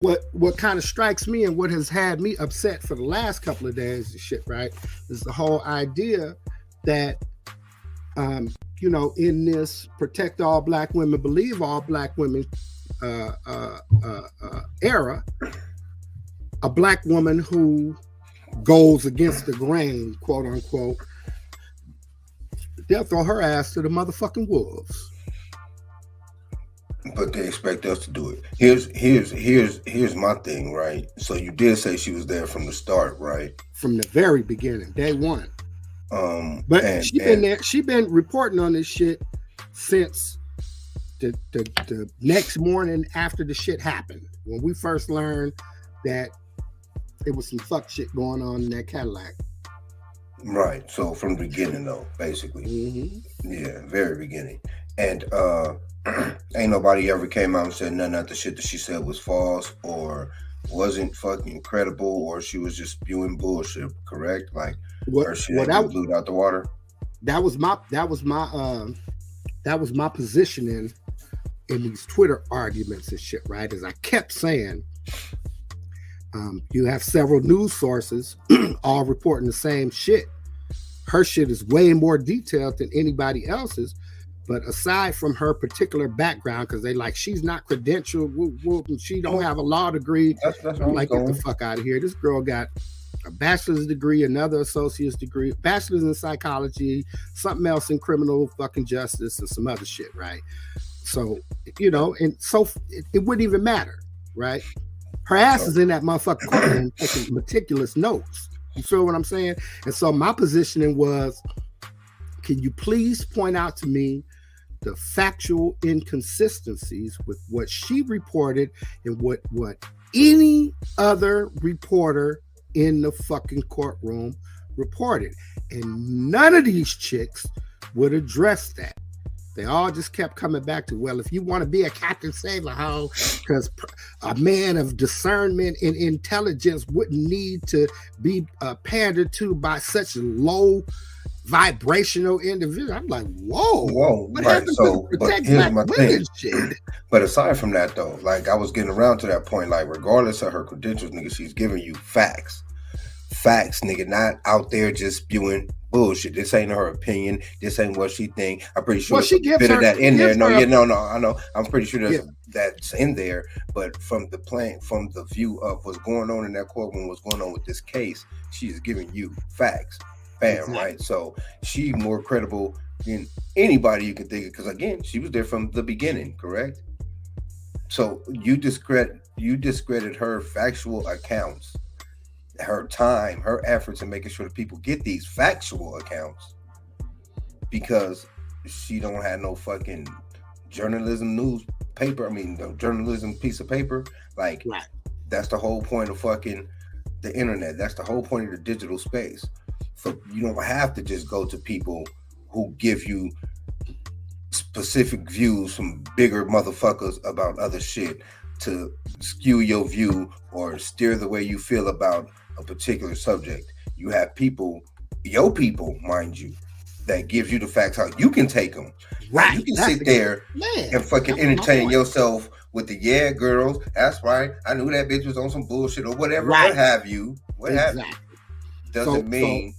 what kind of strikes me and what has had me upset for the last couple of days and shit, right, is the whole idea that in this protect all black women, believe all black women era, a black woman who goes against the grain, quote unquote, they'll throw her ass to the motherfucking wolves. But they expect us to do it. Here's my thing, right? So you did say she was there from the start, right? From the very beginning, day one. But she been reporting on this shit since the next morning after the shit happened. When we first learned that it was some fuck shit going on in that Cadillac. Right. So from the beginning, though, basically. Mm-hmm. Yeah, very beginning. And ain't nobody ever came out and said none of the shit that she said was false or wasn't fucking credible, or she was just spewing bullshit. Correct? Like her shit blew out the water. That was my positioning in these Twitter arguments and shit. Right? As I kept saying. You have several news sources all reporting the same shit. Her shit is way more detailed than anybody else's. But aside from her particular background, because they like, she's not credentialed, and she don't have a law degree. I'm like, get the fuck out of here. This girl got a bachelor's degree, another associate's degree, bachelor's in psychology, something else in criminal fucking justice, and some other shit, right? So, and so it wouldn't even matter, right? Her ass is in that motherfucking courtroom taking meticulous notes. You feel what I'm saying? And so my positioning was, can you please point out to me the factual inconsistencies with what she reported and what any other reporter in the fucking courtroom reported? And none of these chicks would address that. They all just kept coming back to, well, if you want to be a captain, save a hoe, because a man of discernment and intelligence wouldn't need to be pandered to by such low vibrational individual. I'm like, whoa, right. So, but here's my thing. Shit? But aside from that, though, like I was getting around to that point, like regardless of her credentials, nigga, she's giving you facts, nigga, not out there just spewing bullshit. This ain't her opinion. This ain't what she think. I'm pretty sure she gives bit her, of that in there. No, I know. I'm pretty sure that's in there. But from the view of what's going on in that courtroom, what's going on with this case, she's giving you facts. Bam, exactly. Right? So she more credible than anybody you can think of, because again, she was there from the beginning, correct? So you discredit her factual accounts, her time, her efforts in making sure that people get these factual accounts, because she don't have no fucking journalism newspaper. I mean, no journalism piece of paper. Like, right. That's the whole point of fucking the internet. That's the whole point of the digital space. So you don't have to just go to people who give you specific views from bigger motherfuckers about other shit to skew your view or steer the way you feel about a particular subject. You have people, your people, mind you, that gives you the facts how you can take them. Right. You can sit there and fucking entertain yourself with the girls. That's right. I knew that bitch was on some bullshit or whatever. Right. What have you? Doesn't mean.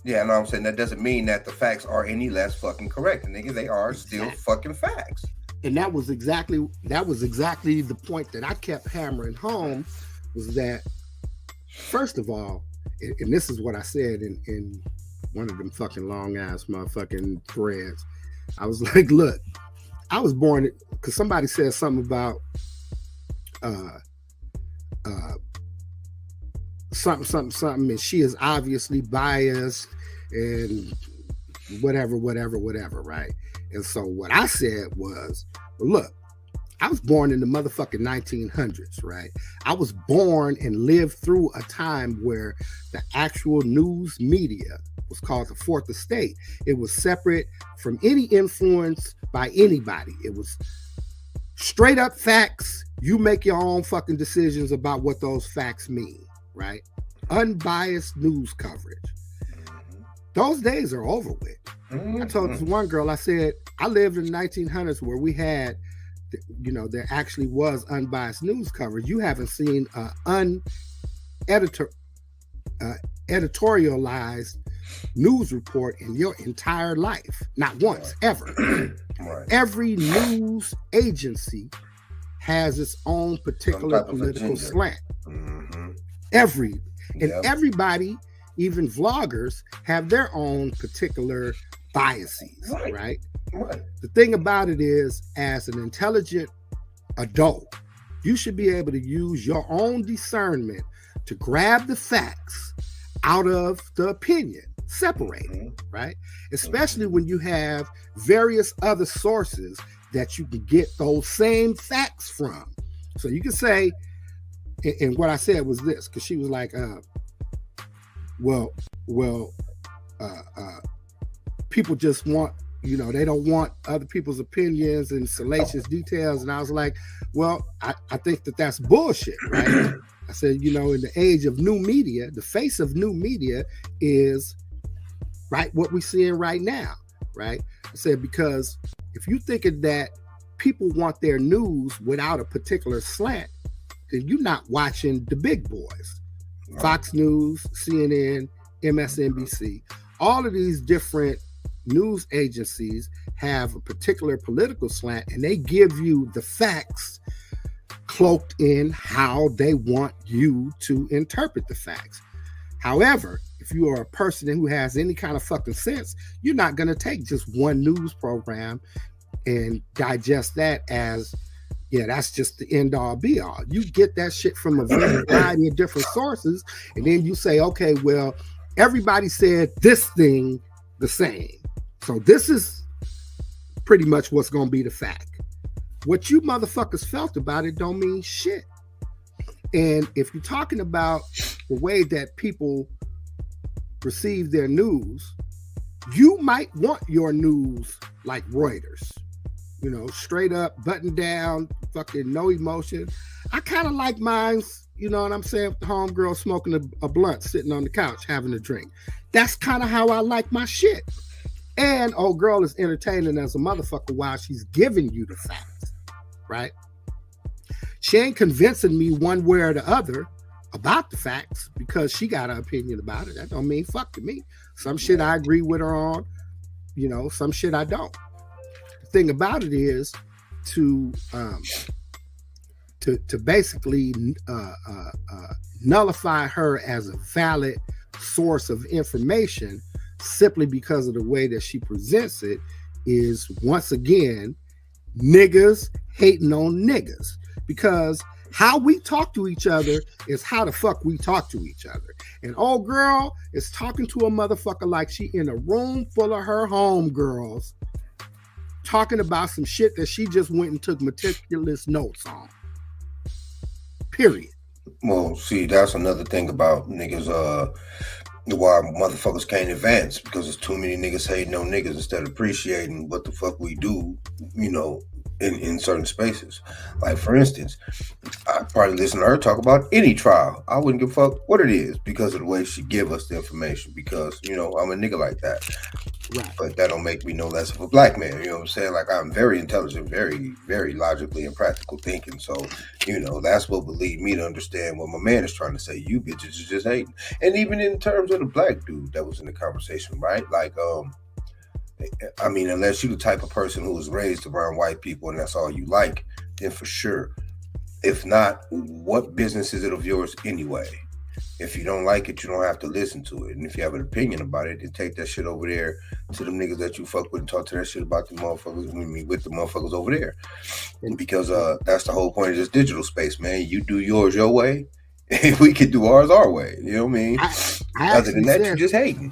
Yeah, I know what I'm saying. That doesn't mean that the facts are any less fucking correct. Nigga, they are still fucking facts. And that was exactly the point that I kept hammering home, was that, first of all, and this is what I said in one of them fucking long ass motherfucking threads. I was like, look, I was born, because somebody said something about something, and she is obviously biased and whatever, right? And so what I said was, well, look, I was born in the motherfucking 1900s, right? I was born and lived through a time where the actual news media was called the Fourth Estate. It was separate from any influence by anybody. It was straight up facts. You make your own fucking decisions about what those facts mean, right? Unbiased news coverage. Those days are over with. I told this one girl, I said, I lived in the 1900s where we had there actually was unbiased news coverage. You haven't seen an editorialized news report in your entire life, not once, ever. Right. Every news agency has its own particular political slant. Mm-hmm. Everybody, even vloggers, have their own particular biases, right? The thing about it is, as an intelligent adult, you should be able to use your own discernment to grab the facts out of the opinion, separate it, right? Especially when you have various other sources that you can get those same facts from. So you can say, and what I said was this, because she was like, people just want, they don't want other people's opinions and salacious details. And I was like, well, I think that that's bullshit, right? I said, in the age of new media, the face of new media is right what we're seeing right now, right? I said, because if you're thinking that people want their news without a particular slant, then you're not watching the big boys. Fox News, CNN, MSNBC, all of these different news agencies have a particular political slant, and they give you the facts cloaked in how they want you to interpret the facts. However, if you are a person who has any kind of fucking sense, you're not going to take just one news program and digest that as, that's just the end all be all. You get that shit from a variety of different sources, and then you say, okay, well, everybody said this thing the same. So this is pretty much what's going to be the fact. What you motherfuckers felt about it don't mean shit. And if you're talking about the way that people receive their news, you might want your news like Reuters, straight up, button down, fucking no emotion. I kind of like mine's, you know what I'm saying, with the homegirl smoking a blunt, sitting on the couch, having a drink. That's kind of how I like my shit. And old girl is entertaining as a motherfucker while she's giving you the facts, right? She ain't convincing me one way or the other about the facts because she got an opinion about it. That don't mean fuck to me. Some shit I agree with her on, some shit I don't. The thing about it is to basically nullify her as a valid source of information simply because of the way that she presents it is, once again, niggas hating on niggas. Because how we talk to each other is how the fuck we talk to each other. And old girl is talking to a motherfucker like she in a room full of her homegirls talking about some shit that she just went and took meticulous notes on. Period. Well, see, that's another thing about niggas, why motherfuckers can't advance, because there's too many niggas hating on niggas instead of appreciating what the fuck we do, in certain spaces. Like, for instance, I'd probably listen to her talk about any trial. I wouldn't give a fuck what it is because of the way she give us the information, because, I'm a nigga like that. Right. But that don't make me no less of a black man. You know what I'm saying? Like, I'm very intelligent, very, very logically and practical thinking. So, that's what would lead me to understand what my man is trying to say. You bitches is just hating. And even in terms of the black dude that was in the conversation, right? Like, unless you're the type of person who was raised around white people and that's all you like, then for sure. If not, what business is it of yours anyway? If you don't like it, you don't have to listen to it. And if you have an opinion about it, then take that shit over there to them niggas that you fuck with and talk to that shit about the motherfuckers with the motherfuckers over there. And because that's the whole point of this digital space, man. You do yours your way, and we can do ours our way. You know what I mean? Other than that, you're just hating.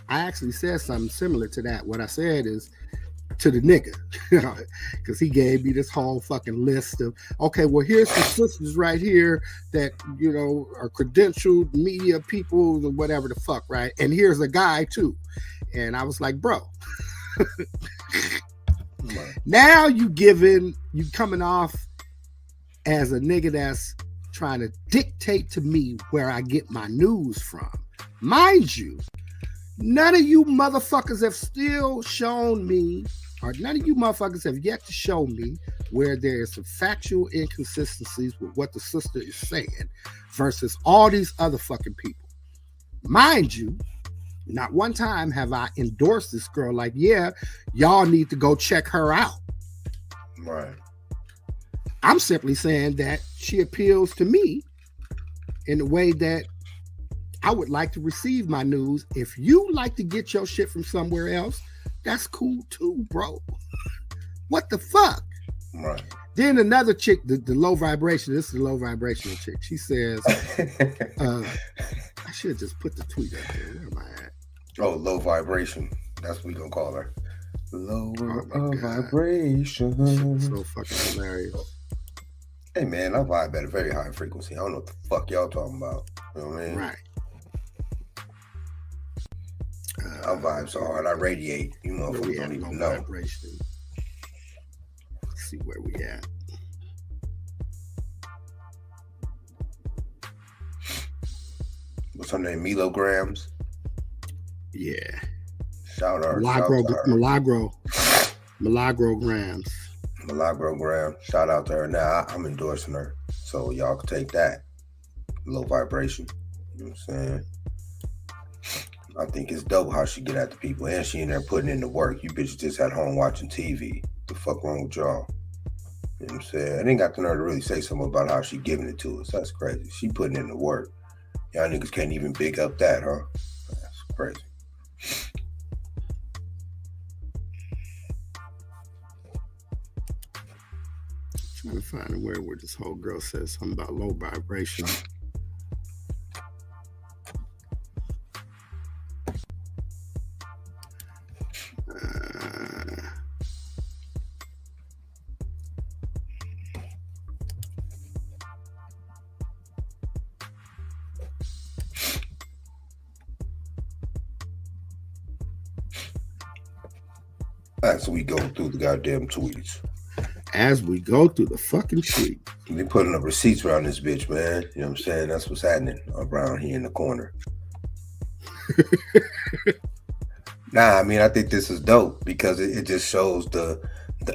I actually said something similar to that. What I said is, to the nigga, because he gave me this whole fucking list of, okay, well, here's some sisters right here that, are credentialed media people or whatever the fuck, right? And here's a guy too. And I was like, bro, now you coming off as a nigga that's trying to dictate to me where I get my news from. Mind you, none of you motherfuckers have still shown me, or none of you motherfuckers have yet to show me where there is some factual inconsistencies with what the sister is saying versus all these other fucking people. Mind you, not one time have I endorsed this girl like, yeah, y'all need to go check her out. Right. I'm simply saying that she appeals to me in the way that I would like to receive my news. If you like to get your shit from somewhere else, that's cool too, bro. What the fuck? Right. Then another chick, the low vibration, this is the low vibrational chick. She says, I should just put the tweet up there. Where am I at? Oh, low vibration. That's what we gonna call her. Lower vibration. So fucking hilarious. Hey man, I vibe at a very high frequency. I don't know what the fuck y'all talking about. You know what I mean? Right. I vibe so hard, I radiate. You motherfuckers don't even know. Vibration. Let's see where we at. What's her name? Milagrogramz? Yeah. Shout out. Milagrogramz. Milagrogramz. Shout out to her. Now I'm endorsing her. So y'all can take that. Low vibration. You know what I'm saying? I think it's dope how she get at the people, and she in there putting in the work. You bitches just at home watching TV. The fuck wrong with y'all? You know what I'm saying? I didn't got the nerve to really say something about how she giving it to us. That's crazy. She putting in the work. Y'all niggas can't even big up that, huh? That's crazy. Trying to find where this whole girl says something about low vibration. As we go through the goddamn tweets. As we go through the fucking tweet. They putting up receipts around this bitch, man. You know what I'm saying? That's what's happening around here in the corner. Nah, I mean, I think this is dope because it just shows the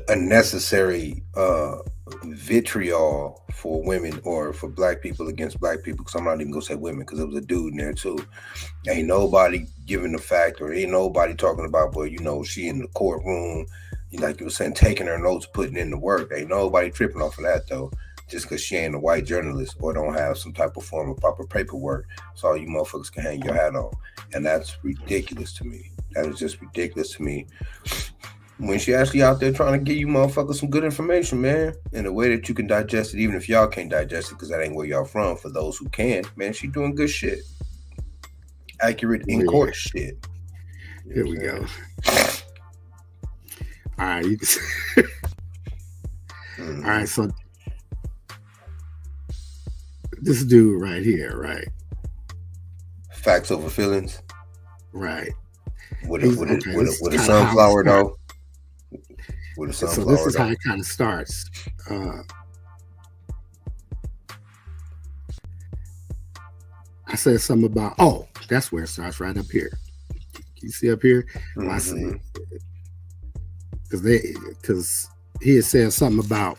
unnecessary vitriol for women or for black people against black people. Because I'm not even gonna say women because there was a dude in there too. Ain't nobody giving the fact or ain't nobody talking about, but you know, she in the courtroom, like you were saying, taking her notes, putting in the work. Ain't nobody tripping off of that though. Just because she ain't a white journalist or don't have some type of form of proper paperwork, so all you motherfuckers can hang your hat on. And that's ridiculous to me. That is just ridiculous to me. When she actually out there trying to give you motherfuckers some good information, man, in a way that you can digest it, even if y'all can't digest it, because that ain't where y'all from. For those who can, man, she doing good shit. Accurate in court shit. Here we go. All right, you can all right, so this dude right here, right? Facts over feelings. Right. With a sunflower though. With a sunflower. So this is how it kind of starts. I said something about, oh, that's where it starts, right up here. Can you see up here? Well, I see. Because he had said something about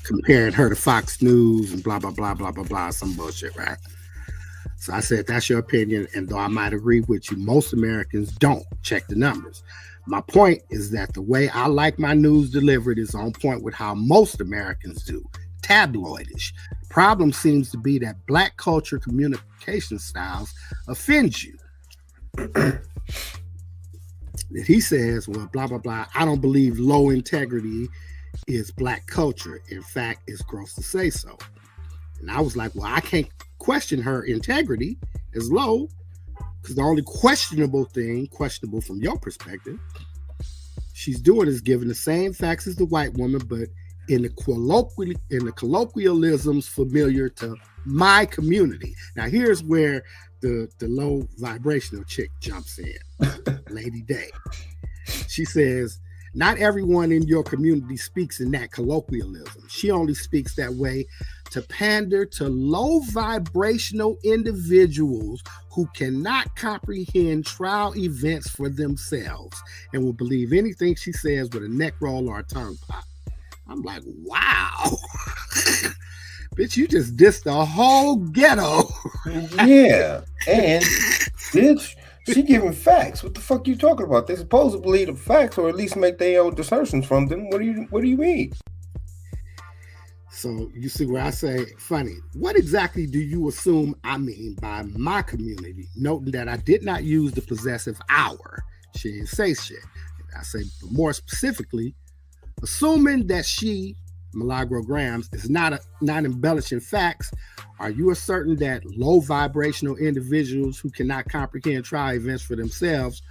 comparing her to Fox News and blah, blah, blah, blah, blah, blah, some bullshit, right? So I said, that's your opinion. And though I might agree with you, most Americans don't check the numbers. My point is that the way I like my news delivered is on point with how most Americans do. Tabloidish. Problem seems to be that black culture communication styles offend you. He says, well, blah, blah, blah. I don't believe low integrity is black culture. In fact, it's gross to say so. And I was like, well, I can't question her integrity as low because the only questionable from your perspective, she's doing is giving the same facts as the white woman, but in the colloquialisms familiar to my community. Now, here's where the low vibrational chick jumps in, Lady Day. She says, not everyone in your community speaks in that colloquialism. She only speaks that way to pander to low vibrational individuals who cannot comprehend trial events for themselves and will believe anything she says with a neck roll or a tongue pop. I'm like, wow. Bitch, you just dissed the whole ghetto. Yeah. And bitch, she giving facts. What the fuck you talking about? They're supposed to believe the facts or at least make their own assertions from them. What do you mean? So you see where I say, funny, what exactly do you assume I mean by my community? Noting that I did not use the possessive our. She didn't say shit. I say more specifically, assuming that she, milagrogramz, is not embellishing facts, are you asserting that low vibrational individuals who cannot comprehend trial events for themselves,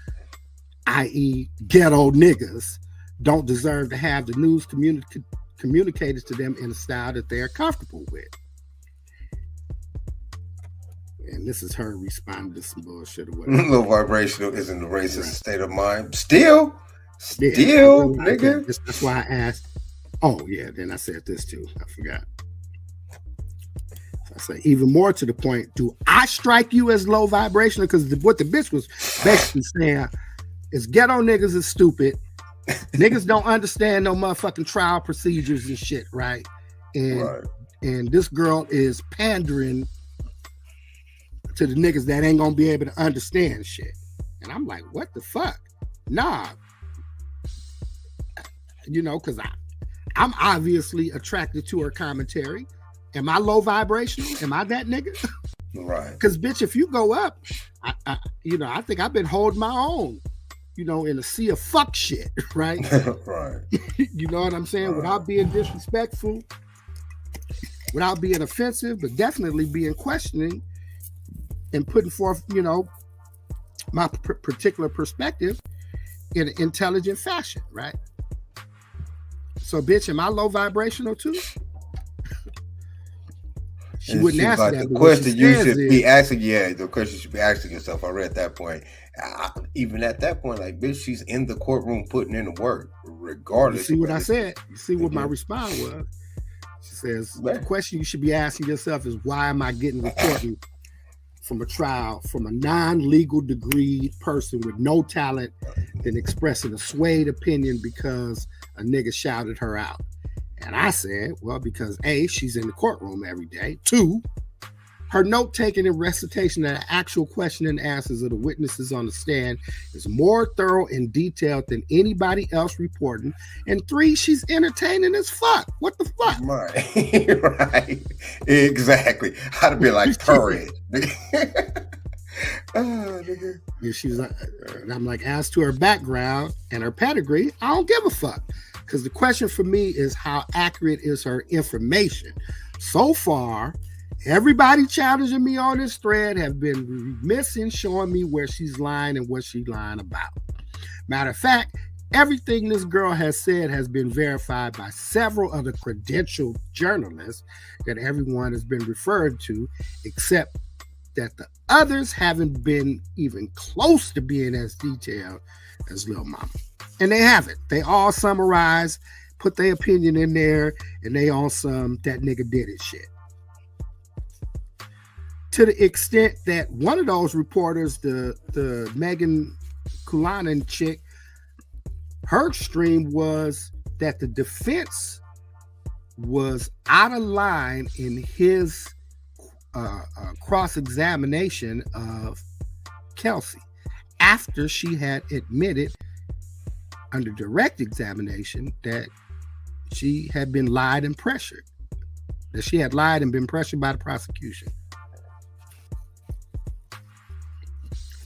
i.e. ghetto niggas, don't deserve to have the news communicated to them in a style that they are comfortable with? And this is her responding to some bullshit or whatever. Low vibrational isn't a racist state of mind. Still, nigga. That's why I asked. Oh, yeah, then I said this too. I forgot. So I say, even more to the point, do I strike you as low vibrational? Because what the bitch was basically saying is ghetto niggas is stupid. Niggas don't understand no motherfucking trial procedures and shit, right? And this girl is pandering to the niggas that ain't gonna be able to understand shit. And I'm like, what the fuck? Nah. You know, because I'm obviously attracted to her commentary. Am I low vibrational? Am I that nigga? Right. Because bitch, if you go up, I think I've been holding my own, in a sea of fuck shit, right? Right. You know what I'm saying? Right. Without being disrespectful, without being offensive, but definitely being questioning and putting forth, my particular perspective in an intelligent fashion, right? So, bitch, am I low vibrational too? She wouldn't ask like that. The question you should be asking, the question you should be asking yourself. I read that point. Even at that point, like, bitch, she's in the courtroom putting in the work, regardless. You see what I said? You see what my response was? She says, the question you should be asking yourself is, why am I getting reported from a trial from a non-legal degree person with no talent than expressing a swayed opinion because a nigga shouted her out? And I said, well, because A, she's in the courtroom every day. 2, her note-taking and recitation of the actual question and answers of the witnesses on the stand is more thorough and detailed than anybody else reporting. And 3, she's entertaining as fuck. What the fuck? Right. Right. Exactly. How to be like Tory. And she's like, and I'm like, as to her background and her pedigree, I don't give a fuck. Because the question for me is, how accurate is her information? So far, everybody challenging me on this thread have been remiss in showing me where she's lying and what she's lying about. Matter of fact, everything this girl has said has been verified by several other credentialed journalists that everyone has been referred to, except that the others haven't been even close to being as detailed as Lil Mama. And they haven't. They all summarize, put their opinion in there, and they on some that nigga did it shit. To the extent that one of those reporters, the Megan Kulanen chick, her stream was that the defense was out of line in his cross-examination of Kelsey after she had admitted under direct examination that she had been lied and pressured, that she had lied and been pressured by the prosecution.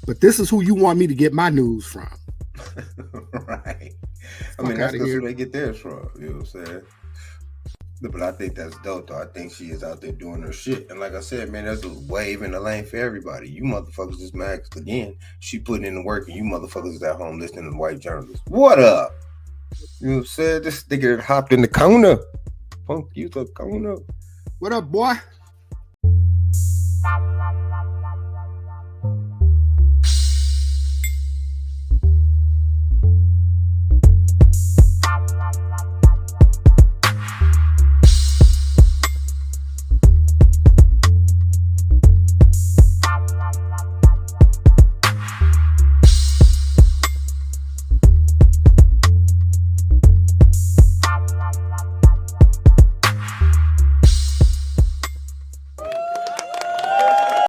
But this is who you want me to get my news from. Right. I mean, that's who they get theirs from. You know what I'm saying? But I think that's dope, though. I think she is out there doing her shit. And like I said, man, there's a wave in the lane for everybody. You motherfuckers is mad because, again, she putting in the work and you motherfuckers is at home listening to white journalists. What up? You know what I'm saying? This nigga hopped in the corner. Punk, you the corner. What up, boy?